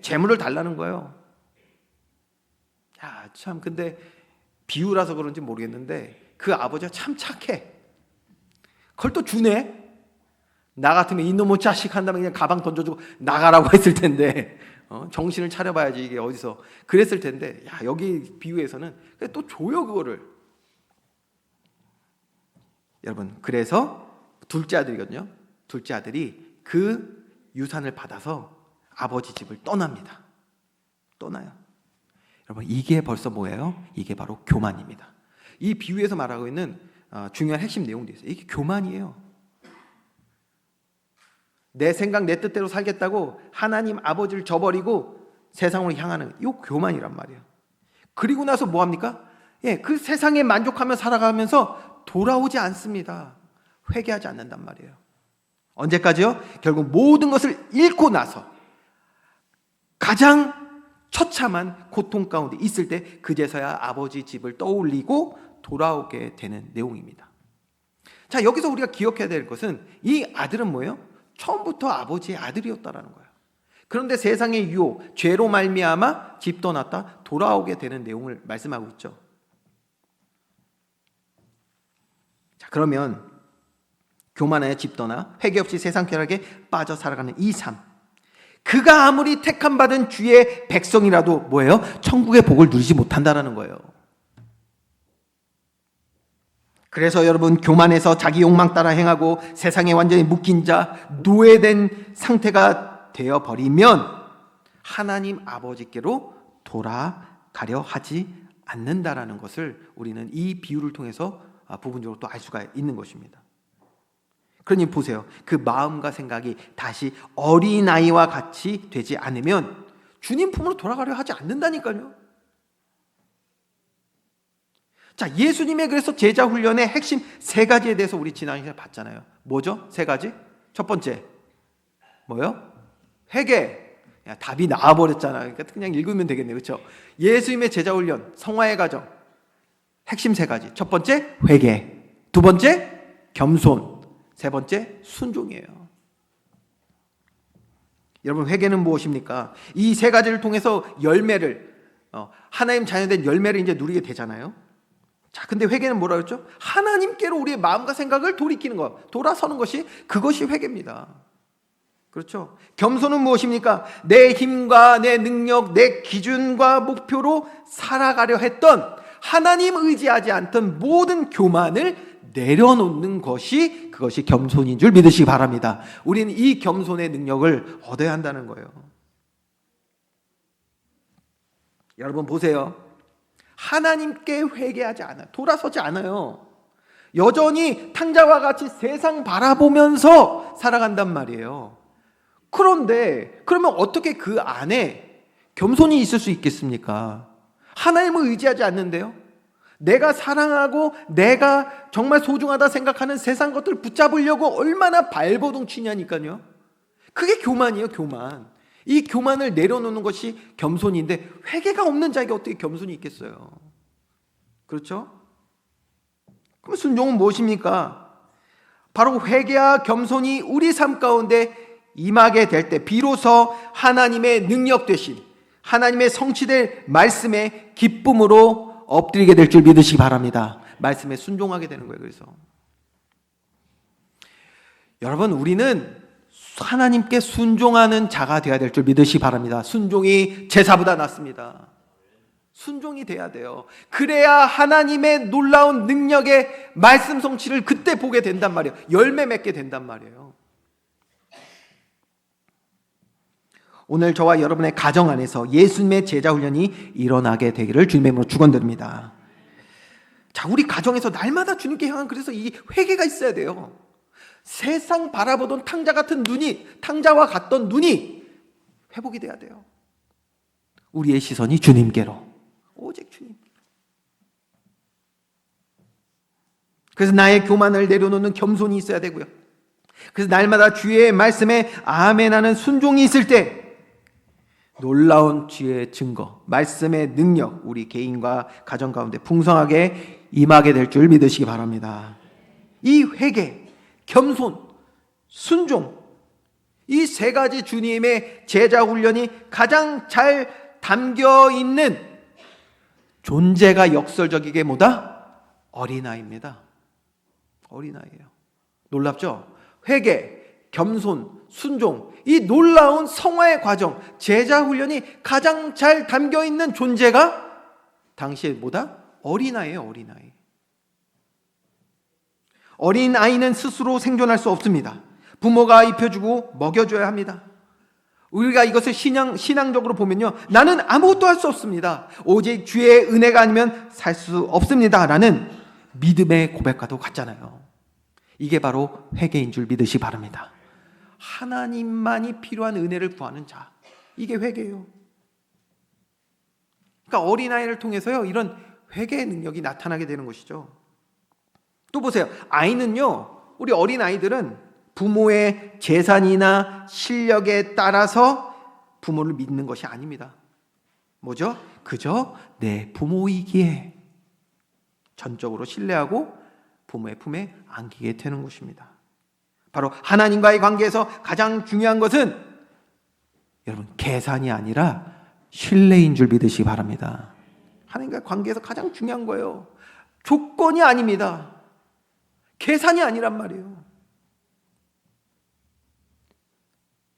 재물을 달라는 거예요. 야, 참 근데 비유라서 그런지 모르겠는데 그 아버지가 참 착해. 그걸 또 주네. 나 같으면 이놈의 자식 한다면 그냥 가방 던져주고 나가라고 했을 텐데 정신을 차려봐야지 이게 어디서 그랬을 텐데 야, 여기 비유에서는 또 줘요 그거를. 여러분 그래서 둘째 아들이거든요. 둘째 아들이 그 유산을 받아서 아버지 집을 떠납니다. 떠나요. 여러분 이게 벌써 뭐예요? 이게 바로 교만입니다. 이 비유에서 말하고 있는 중요한 핵심 내용도 있어요. 이게 교만이에요. 내 생각 내 뜻대로 살겠다고 하나님 아버지를 저버리고 세상으로 향하는 이 교만이란 말이에요. 그리고 나서 뭐 합니까? 그 세상에 만족하며 살아가면서 돌아오지 않습니다. 회개하지 않는단 말이에요. 언제까지요? 결국 모든 것을 잃고 나서 가장 처참한 고통 가운데 있을 때 그제서야 아버지 집을 떠올리고 돌아오게 되는 내용입니다. 자, 여기서 우리가 기억해야 될 것은 이 아들은 뭐예요? 처음부터 아버지의 아들이었다라는 거예요. 그런데 세상의 유혹, 죄로 말미암아 집 떠났다 돌아오게 되는 내용을 말씀하고 있죠. 자, 그러면 교만하여 집 떠나 회개 없이 세상 쾌락에 빠져 살아가는 이 삶, 그가 아무리 택함 받은 주의 백성이라도 뭐예요? 천국의 복을 누리지 못한다라는 거예요. 그래서 여러분 교만해서 자기 욕망 따라 행하고 세상에 완전히 묶인 자, 노예된 상태가 되어버리면 하나님 아버지께로 돌아가려 하지 않는다라는 것을 우리는 이 비유를 통해서 부분적으로 또 알 수가 있는 것입니다. 그러니 보세요. 그 마음과 생각이 다시 어린아이와 같이 되지 않으면 주님 품으로 돌아가려 하지 않는다니까요. 자, 예수님의 그래서 제자 훈련의 핵심 세 가지에 대해서 우리 지난 시간에 봤잖아요. 뭐죠? 세 가지? 첫 번째 뭐요? 회개. 야, 답이 나와버렸잖아. 그러니까 그냥 읽으면 되겠네요. 그렇죠? 예수님의 제자 훈련, 성화의 과정 핵심 세 가지. 첫 번째 회개, 두 번째 겸손, 세 번째 순종이에요. 여러분 회개는 무엇입니까? 이 세 가지를 통해서 열매를 하나님 자녀된 열매를 이제 누리게 되잖아요. 자, 근데 회개는 뭐라 그랬죠? 하나님께로 우리의 마음과 생각을 돌이키는 것, 돌아서는 것이 그것이 회개입니다. 그렇죠? 겸손은 무엇입니까? 내 힘과 내 능력, 내 기준과 목표로 살아가려 했던 하나님 의지하지 않던 모든 교만을 내려놓는 것이 그것이 겸손인 줄 믿으시기 바랍니다. 우리는 이 겸손의 능력을 얻어야 한다는 거예요. 여러분 보세요. 하나님께 회개하지 않아요. 돌아서지 않아요. 여전히 탕자와 같이 세상 바라보면서 살아간단 말이에요. 그런데 그러면 어떻게 그 안에 겸손이 있을 수 있겠습니까? 하나님을 의지하지 않는데요. 내가 사랑하고 내가 정말 소중하다 생각하는 세상 것들을 붙잡으려고 얼마나 발버둥 치냐니까요. 그게 교만이에요, 교만. 이 교만을 내려놓는 것이 겸손인데 회개가 없는 자에게 어떻게 겸손이 있겠어요? 그렇죠? 그럼 순종은 무엇입니까? 바로 회개와 겸손이 우리 삶 가운데 임하게 될 때 비로소 하나님의 능력 되신, 하나님의 성취될 말씀에 기쁨으로 엎드리게 될 줄 믿으시기 바랍니다. 말씀에 순종하게 되는 거예요. 그래서 여러분, 우리는 하나님께 순종하는 자가 되어야 될 줄 믿으시기 바랍니다. 순종이 제사보다 낫습니다. 순종이 돼야 돼요. 그래야 하나님의 놀라운 능력의 말씀 성취를 그때 보게 된단 말이에요. 열매 맺게 된단 말이에요. 오늘 저와 여러분의 가정 안에서 예수님의 제자 훈련이 일어나게 되기를 주님의 이름으로 축원드립니다. 자, 우리 가정에서 날마다 주님께 향한 그래서 이 회개가 있어야 돼요. 세상 바라보던 탕자와 같던 눈이 회복이 돼야 돼요. 우리의 시선이 주님께로, 오직 주님. 그래서 나의 교만을 내려놓는 겸손이 있어야 되고요. 그래서 날마다 주의 말씀에 아멘하는 순종이 있을 때 놀라운 주의 증거, 말씀의 능력, 우리 개인과 가정 가운데 풍성하게 임하게 될 줄 믿으시기 바랍니다. 이 회개, 겸손, 순종, 이 세 가지 주님의 제자 훈련이 가장 잘 담겨 있는 존재가 역설적이게 뭐다? 어린아이입니다. 어린아이예요. 놀랍죠? 회개, 겸손, 순종, 이 놀라운 성화의 과정, 제자 훈련이 가장 잘 담겨 있는 존재가 당시에 뭐다? 어린아이예요. 어린아이. 어린아이는 스스로 생존할 수 없습니다. 부모가 입혀주고 먹여줘야 합니다. 우리가 이것을 신앙적으로 보면요, 나는 아무것도 할 수 없습니다. 오직 주의 은혜가 아니면 살 수 없습니다 라는 믿음의 고백과도 같잖아요. 이게 바로 회개인 줄 믿으시기 바랍니다. 하나님만이 필요한 은혜를 구하는 자, 이게 회개예요. 그러니까 어린아이를 통해서요, 이런 회개의 능력이 나타나게 되는 것이죠. 또 보세요. 아이는요, 우리 어린아이들은 부모의 재산이나 실력에 따라서 부모를 믿는 것이 아닙니다. 뭐죠? 그저 내 부모이기에 전적으로 신뢰하고 부모의 품에 안기게 되는 것입니다. 바로 하나님과의 관계에서 가장 중요한 것은 여러분, 계산이 아니라 신뢰인 줄 믿으시기 바랍니다. 하나님과의 관계에서 가장 중요한 거예요. 조건이 아닙니다. 계산이 아니란 말이에요.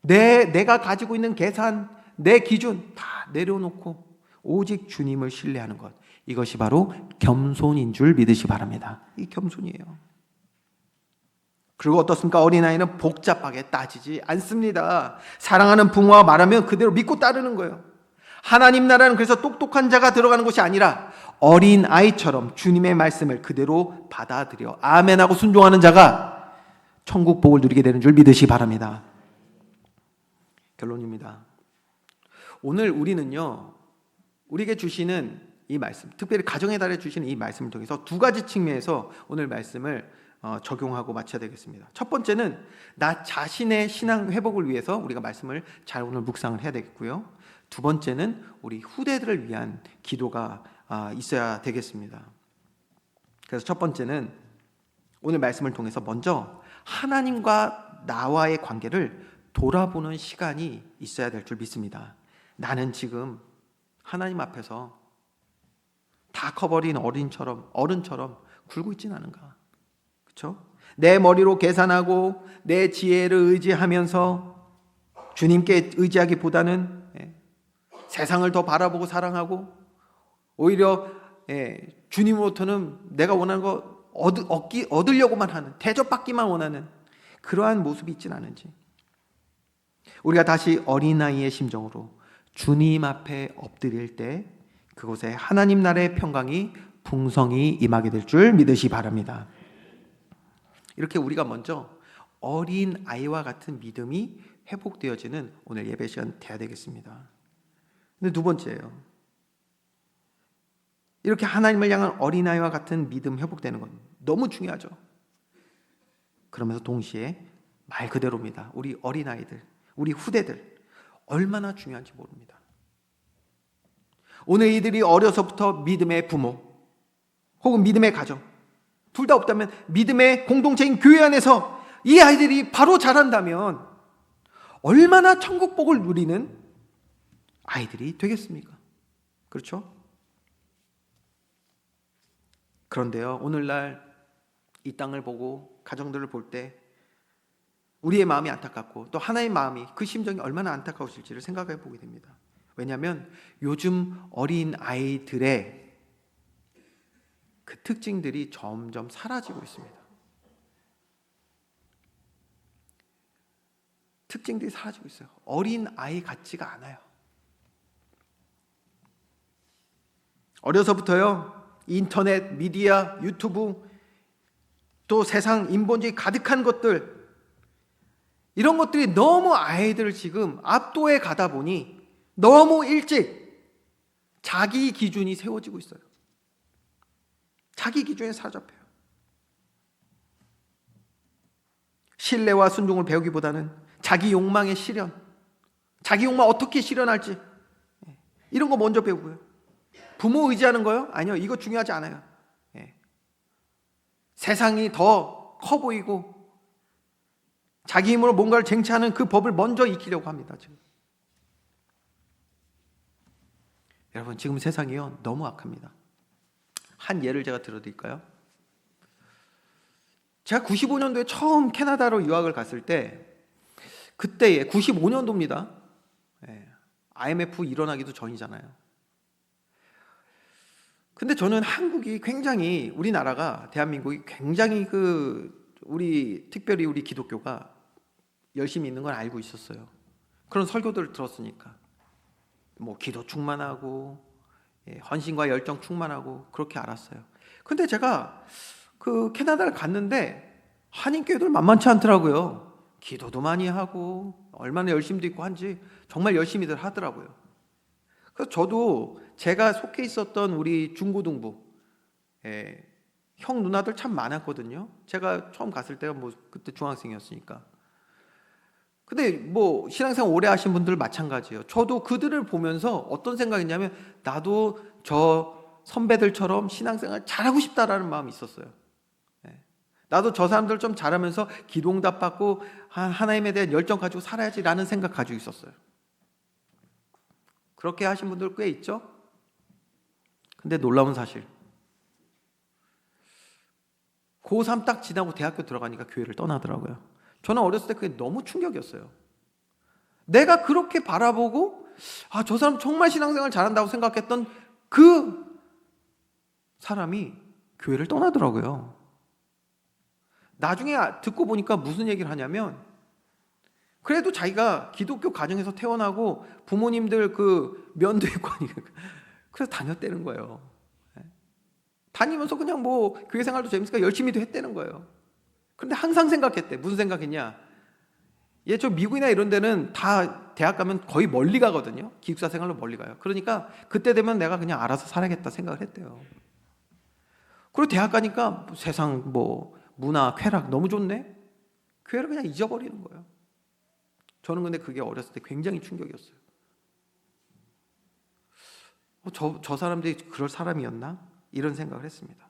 내가 가지고 있는 계산, 내 기준 다 내려놓고 오직 주님을 신뢰하는 것, 이것이 바로 겸손인 줄 믿으시기 바랍니다. 이 겸손이에요. 그리고 어떻습니까? 어린아이는 복잡하게 따지지 않습니다. 사랑하는 부모와 말하면 그대로 믿고 따르는 거예요. 하나님 나라는 그래서 똑똑한 자가 들어가는 것이 아니라 어린아이처럼 주님의 말씀을 그대로 받아들여 아멘하고 순종하는 자가 천국 복을 누리게 되는 줄 믿으시기 바랍니다. 결론입니다. 오늘 우리는요, 우리에게 주시는 이 말씀, 특별히 가정의 달에 주시는 이 말씀을 통해서 두 가지 측면에서 오늘 말씀을 적용하고 마쳐야 되겠습니다. 첫 번째는 나 자신의 신앙 회복을 위해서 우리가 말씀을 잘 오늘 묵상을 해야 되겠고요. 두 번째는 우리 후대들을 위한 기도가 있어야 되겠습니다. 그래서 첫 번째는 오늘 말씀을 통해서 먼저 하나님과 나와의 관계를 돌아보는 시간이 있어야 될 줄 믿습니다. 나는 지금 하나님 앞에서 다 커버린 어른처럼 굴고 있진 않은가? 그렇죠? 내 머리로 계산하고 내 지혜를 의지하면서 주님께 의지하기보다는 세상을 더 바라보고 사랑하고 오히려 주님으로부터는 내가 원하는 거 얻으려고만 하는, 대접받기만 원하는 그러한 모습이 있진 않은지, 우리가 다시 어린아이의 심정으로 주님 앞에 엎드릴 때 그곳에 하나님 나라의 평강이 풍성히 임하게 될 줄 믿으시기 바랍니다. 이렇게 우리가 먼저 어린아이와 같은 믿음이 회복되어지는 오늘 예배 시간 돼야 되겠습니다. 근데 두 번째예요. 이렇게 하나님을 향한 어린아이와 같은 믿음 회복되는 건 너무 중요하죠. 그러면서 동시에 말 그대로입니다. 우리 어린아이들, 우리 후대들 얼마나 중요한지 모릅니다. 오늘 이들이 어려서부터 믿음의 부모 혹은 믿음의 가정, 둘 다 없다면 믿음의 공동체인 교회 안에서 이 아이들이 바로 자란다면 얼마나 천국복을 누리는 아이들이 되겠습니까? 그렇죠? 그런데요, 오늘날 이 땅을 보고 가정들을 볼 때 우리의 마음이 안타깝고 또 하나의 마음이, 그 심정이 얼마나 안타까우실지를 생각해 보게 됩니다. 왜냐하면 요즘 어린 아이들의 그 특징들이 점점 사라지고 있습니다. 특징들이 사라지고 있어요. 어린 아이 같지가 않아요. 어려서부터요, 인터넷, 미디어, 유튜브, 또 세상 인본주의 가득한 것들, 이런 것들이 너무 아이들을 지금 압도해 가다 보니 너무 일찍 자기 기준이 세워지고 있어요. 자기 기준에 사로잡혀요. 신뢰와 순종을 배우기보다는 자기 욕망의 실현, 자기 욕망 어떻게 실현할지, 이런 거 먼저 배우고요. 부모 의지하는 거요? 아니요, 이거 중요하지 않아요. 세상이 더 커 보이고 자기 힘으로 뭔가를 쟁취하는 그 법을 먼저 익히려고 합니다. 지금. 여러분, 지금 세상이요, 너무 악합니다. 한 예를 제가 들어드릴까요? 제가 95년도에 처음 캐나다로 유학을 갔을 때, 그때에 95년도입니다. IMF 일어나기도 전이잖아요. 근데 저는 한국이 굉장히, 우리나라가, 대한민국이 굉장히 특별히 우리 기독교가 열심히 있는 걸 알고 있었어요. 그런 설교들을 들었으니까. 뭐 기도 충만하고 헌신과 열정 충만하고 그렇게 알았어요. 근데 제가 그 캐나다를 갔는데 한인교회들 만만치 않더라고요. 기도도 많이 하고 얼마나 열심히도 있고 한지 정말 열심히들 하더라고요. 그래서 저도 제가 속해 있었던 우리 중고등부 형 누나들 참 많았거든요. 제가 처음 갔을 때가 뭐 그때 중학생이었으니까. 근데 뭐 신앙생활 오래 하신 분들 마찬가지예요. 저도 그들을 보면서 어떤 생각이냐면, 나도 저 선배들처럼 신앙생활 잘하고 싶다라는 마음이 있었어요. 나도 저 사람들 좀 잘하면서 기도응답 받고 하나님에 대한 열정 가지고 살아야지라는 생각 가지고 있었어요. 그렇게 하신 분들 꽤 있죠? 근데 놀라운 사실, 고3 딱 지나고 대학교 들어가니까 교회를 떠나더라고요. 저는 어렸을 때 그게 너무 충격이었어요. 내가 그렇게 바라보고 저 사람 정말 신앙생활 잘한다고 생각했던 그 사람이 교회를 떠나더라고요. 나중에 듣고 보니까 무슨 얘기를 하냐면, 그래도 자기가 기독교 가정에서 태어나고 부모님들 그 면도 있고 하니까 그래서 다녔다는 거예요. 다니면서 그냥 뭐 교회 생활도 재밌으니까 열심히도 했다는 거예요. 그런데 항상 생각했대. 무슨 생각했냐? 저 미국이나 이런 데는 다 대학 가면 거의 멀리 가거든요. 기숙사 생활로 멀리 가요. 그러니까 그때 되면 내가 그냥 알아서 살아야겠다 생각을 했대요. 그리고 대학 가니까 세상 뭐 문화, 쾌락 너무 좋네? 교회를 그냥 잊어버리는 거예요. 저는 근데 그게 어렸을 때 굉장히 충격이었어요. 저 사람들이 그럴 사람이었나? 이런 생각을 했습니다.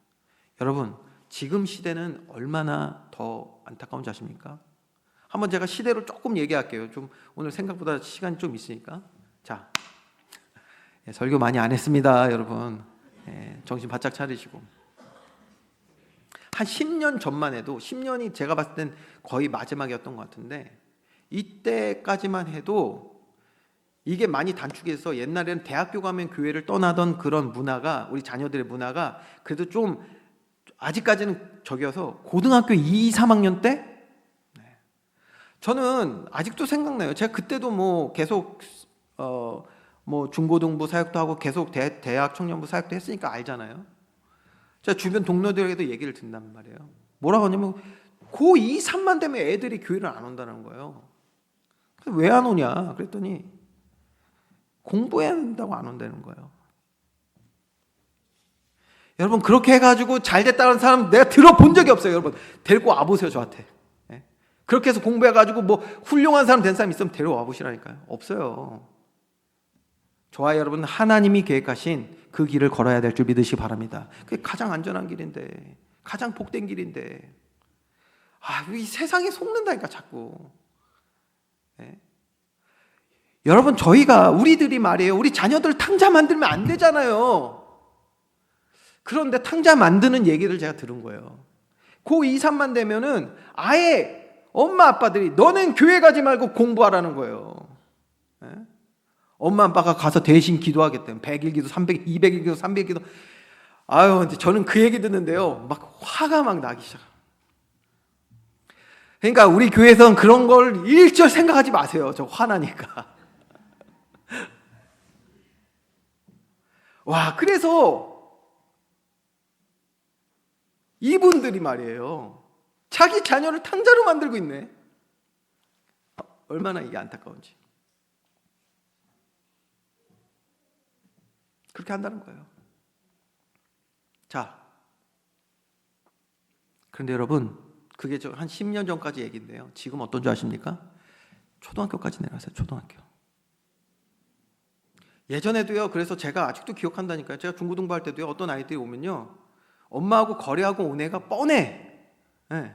여러분, 지금 시대는 얼마나 더 안타까운지 아십니까? 한번 제가 시대로 조금 얘기할게요. 좀 오늘 생각보다 시간이 좀 있으니까. 자, 설교 많이 안 했습니다, 여러분. 정신 바짝 차리시고. 한 10년 전만 해도, 10년이 제가 봤을 땐 거의 마지막이었던 것 같은데, 이때까지만 해도 이게 많이 단축해서, 옛날에는 대학교 가면 교회를 떠나던 그런 문화가, 우리 자녀들의 문화가 그래도 좀 아직까지는 저기여서 고등학교 2, 3학년 때 저는 아직도 생각나요. 제가 그때도 뭐 계속 뭐 중고등부 사역도 하고 계속 대학 청년부 사역도 했으니까 알잖아요. 제가 주변 동료들에게도 얘기를 듣는단 말이에요. 뭐라고 하냐면 고2, 3만 되면 애들이 교회를 안 온다는 거예요. 왜 안 오냐 그랬더니 공부해야 한다고 안 온다는 거예요. 여러분, 그렇게 해가지고 잘 됐다는 사람 내가 들어본 적이 없어요. 여러분, 데리고 와보세요, 저한테. 그렇게 해서 공부해가지고 뭐 훌륭한 사람 된 사람 있으면 데려와 보시라니까요. 없어요. 저와 여러분, 하나님이 계획하신 그 길을 걸어야 될 줄 믿으시기 바랍니다. 그게 가장 안전한 길인데 가장 복된 길인데 이 세상에 속는다니까 자꾸. 예? 여러분 우리들이 말이에요, 우리 자녀들 탕자 만들면 안 되잖아요. 그런데 탕자 만드는 얘기를 제가 들은 거예요. 고2, 3만 되면은 아예 엄마 아빠들이 너는 교회 가지 말고 공부하라는 거예요. 예? 엄마 아빠가 가서 대신 기도하겠대요. 100일 기도, 300, 200일 기도, 300일 기도. 근데 저는 그 얘기 듣는데요, 막 화가 막 나기 시작. 그러니까 우리 교회에서는 그런 걸 일절 생각하지 마세요. 저 화나니까. 그래서 이분들이 말이에요, 자기 자녀를 탕자로 만들고 있네. 얼마나 이게 안타까운지. 그렇게 한다는 거예요. 자, 그런데 여러분, 그게 한 10년 전까지 얘기인데요, 지금 어떤 줄 아십니까? 초등학교까지 내려왔어요. 초등학교. 예전에도요, 그래서 제가 아직도 기억한다니까요. 제가 중고등부 할 때도요, 어떤 아이들이 오면요, 엄마하고 거래하고 온 애가 뻔해. 예.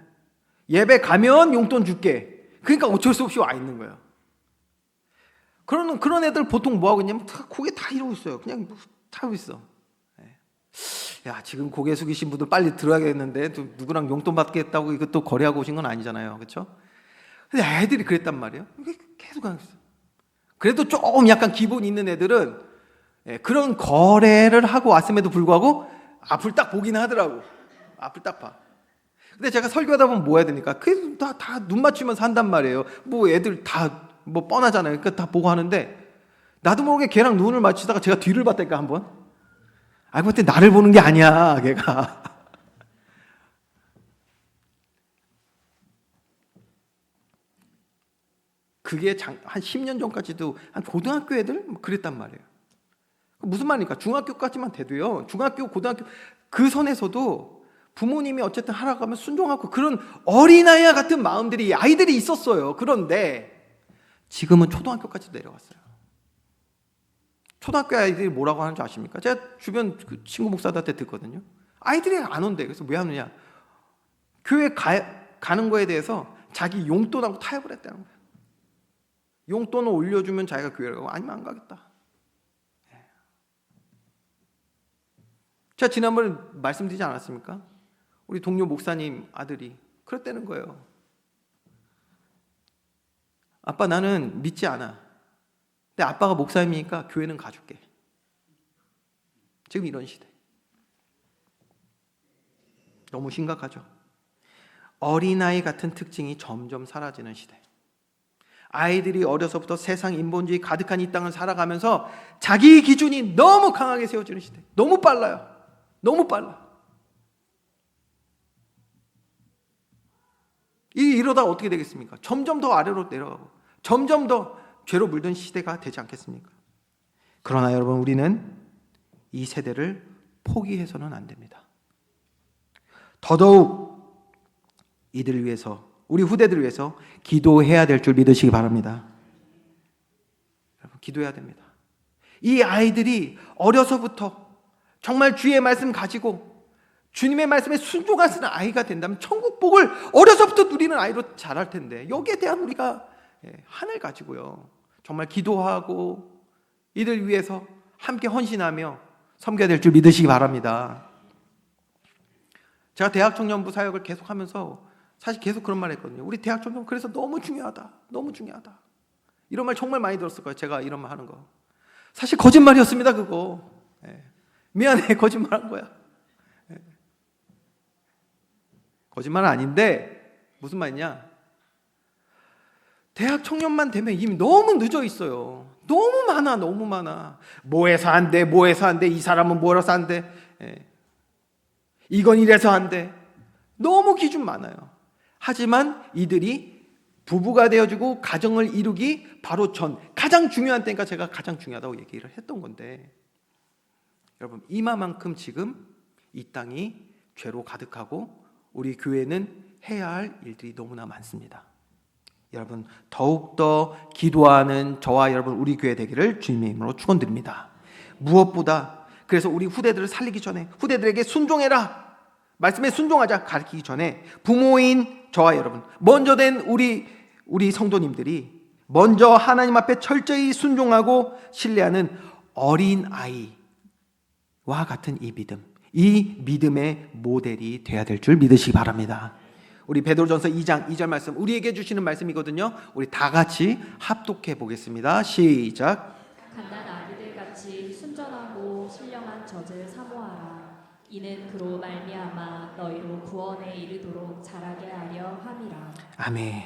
예배 가면 용돈 줄게. 그러니까 어쩔 수 없이 와 있는 거예요. 그런 애들 보통 뭐 하고 있냐면 고개 다 이러고 있어요. 그냥 타고 있어. 야, 지금 고개 숙이신 분들 빨리 들어야겠는데, 누구랑 용돈 받겠다고 이것도 거래하고 오신 건 아니잖아요. 그렇죠? 근데 애들이 그랬단 말이에요. 계속 하고 있어. 그래도 조금 약간 기본 있는 애들은 그런 거래를 하고 왔음에도 불구하고 앞을 딱 보긴 하더라고. 앞을 딱 봐. 근데 제가 설교하다 보면 뭐 해야 되니까 그 다 눈 맞추면서 한단 말이에요. 뭐 애들 다 뭐 뻔하잖아요. 그러니까 다 보고 하는데, 나도 모르게 걔랑 눈을 맞추다가 제가 뒤를 봤다니까 한번. 그때 나를 보는 게 아니야, 걔가. 그게 한 10년 전까지도 한 고등학교 애들 그랬단 말이에요. 무슨 말입니까? 중학교까지만 돼도요, 중학교, 고등학교 그 선에서도 부모님이 어쨌든 하라고 하면 순종하고 그런 어린아이와 같은 마음들이 아이들이 있었어요. 그런데 지금은 초등학교까지 내려왔어요. 초등학교 아이들이 뭐라고 하는 줄 아십니까? 제가 주변 친구 목사들한테 듣거든요. 아이들이 안 온대. 그래서 왜 안 오냐? 교회 가는 거에 대해서 자기 용돈하고 타협을 했다는 거예요. 용돈을 올려주면 자기가 교회를 가고, 아니면 안 가겠다. 제가 지난번에 말씀드리지 않았습니까? 우리 동료 목사님 아들이 그랬다는 거예요. 아빠, 나는 믿지 않아. 근데 아빠가 목사님이니까 교회는 가줄게. 지금 이런 시대. 너무 심각하죠. 어린아이 같은 특징이 점점 사라지는 시대. 아이들이 어려서부터 세상 인본주의 가득한 이 땅을 살아가면서 자기 기준이 너무 강하게 세워지는 시대. 너무 빨라요. 너무 빨라. 이러다 어떻게 되겠습니까? 점점 더 아래로 내려가고 점점 더 죄로 물든 시대가 되지 않겠습니까? 그러나 여러분, 우리는 이 세대를 포기해서는 안 됩니다. 더더욱 이들을 위해서, 우리 후대들을 위해서 기도해야 될 줄 믿으시기 바랍니다. 여러분, 기도해야 됩니다. 이 아이들이 어려서부터 정말 주의 말씀 가지고 주님의 말씀에 순종하는 아이가 된다면 천국 복을 어려서부터 누리는 아이로 자랄 텐데, 여기에 대한 우리가 한을 가지고요, 정말 기도하고 이들 위해서 함께 헌신하며 섬겨야 될 줄 믿으시기 바랍니다. 제가 대학 청년부 사역을 계속하면서 사실 계속 그런 말 했거든요. 우리 대학 청년부 그래서 너무 중요하다. 너무 중요하다. 이런 말 정말 많이 들었을 거예요. 제가 이런 말 하는 거. 사실 거짓말이었습니다, 그거. 미안해, 거짓말한 거야. 거짓말은 아닌데 무슨 말이냐? 대학 청년만 되면 이미 너무 늦어 있어요. 너무 많아, 너무 많아. 뭐 해서 안 돼, 뭐 해서 안 돼, 이 사람은 뭐라서 안 돼, 이건 이래서 안 돼. 너무 기준 많아요. 하지만 이들이 부부가 되어주고 가정을 이루기 바로 전, 가장 중요한 때니까 제가 가장 중요하다고 얘기를 했던 건데, 여러분, 이마만큼 지금 이 땅이 죄로 가득하고 우리 교회는 해야 할 일들이 너무나 많습니다. 여러분, 더욱더 기도하는 저와 여러분, 우리 교회 되기를 주님의 이름으로 축원드립니다. 무엇보다 그래서 우리 후대들을 살리기 전에 후대들에게 순종해라, 말씀에 순종하자 가르치기 전에 부모인 저와 여러분, 먼저 된 우리 성도님들이 먼저 하나님 앞에 철저히 순종하고 신뢰하는 어린 아이와 같은 이 믿음의 모델이 돼야 될 줄 믿으시기 바랍니다. 우리 베드로전서 2장 2절 말씀, 우리에게 주시는 말씀이거든요. 우리 다 같이 합독해 보겠습니다. 시작. 갓난 아기들 같이 순전하고 신령한 젖을 사모하라. 이는 그로 말미암아 너희로 구원에 이르도록 자라게 하려 함이라. 아멘.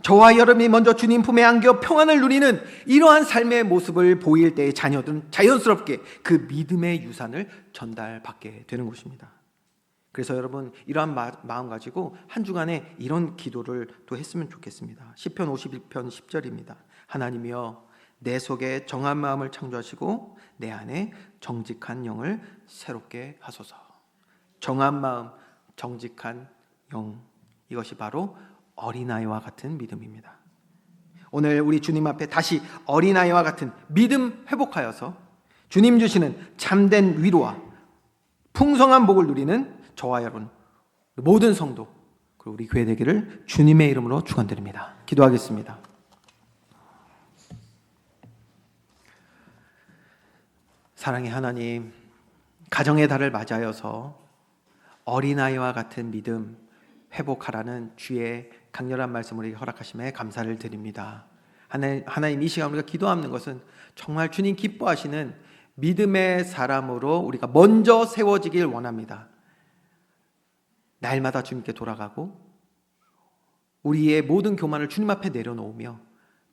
저와 여러분이 먼저 주님 품에 안겨 평안을 누리는 이러한 삶의 모습을 보일 때의 자녀들은 자연스럽게 그 믿음의 유산을 전달받게 되는 것입니다. 그래서 여러분, 이러한 마음 가지고 한 주간에 이런 기도를 또 했으면 좋겠습니다. 시편 51편 10절입니다. 하나님이여, 내 속에 정한 마음을 창조하시고 내 안에 정직한 영을 새롭게 하소서. 정한 마음, 정직한 영, 이것이 바로 어린아이와 같은 믿음입니다. 오늘 우리 주님 앞에 다시 어린아이와 같은 믿음 회복하여서 주님 주시는 참된 위로와 풍성한 복을 누리는 저와 여러분, 모든 성도, 그리고 우리 교회 되기를 주님의 이름으로 축원드립니다. 기도하겠습니다. 사랑의 하나님, 가정의 달을 맞이하여서 어린아이와 같은 믿음 회복하라는 주의 강렬한 말씀을 허락하심에 감사를 드립니다. 하나님, 이 시간 우리가 기도하는 것은 정말 주님 기뻐하시는 믿음의 사람으로 우리가 먼저 세워지길 원합니다. 날마다 주님께 돌아가고 우리의 모든 교만을 주님 앞에 내려놓으며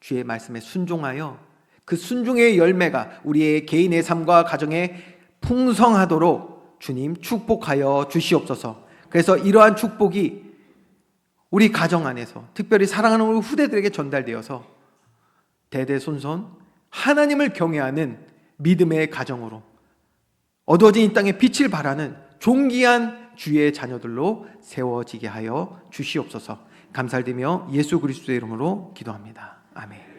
주의 말씀에 순종하여 그 순종의 열매가 우리의 개인의 삶과 가정에 풍성하도록 주님 축복하여 주시옵소서. 그래서 이러한 축복이 우리 가정 안에서 특별히 사랑하는 우리 후대들에게 전달되어서 대대손손 하나님을 경외하는 믿음의 가정으로 어두워진 이 땅에 빛을 발하는 존귀한 주의 자녀들로 세워지게 하여 주시옵소서. 감사드리며 예수 그리스도의 이름으로 기도합니다. 아멘.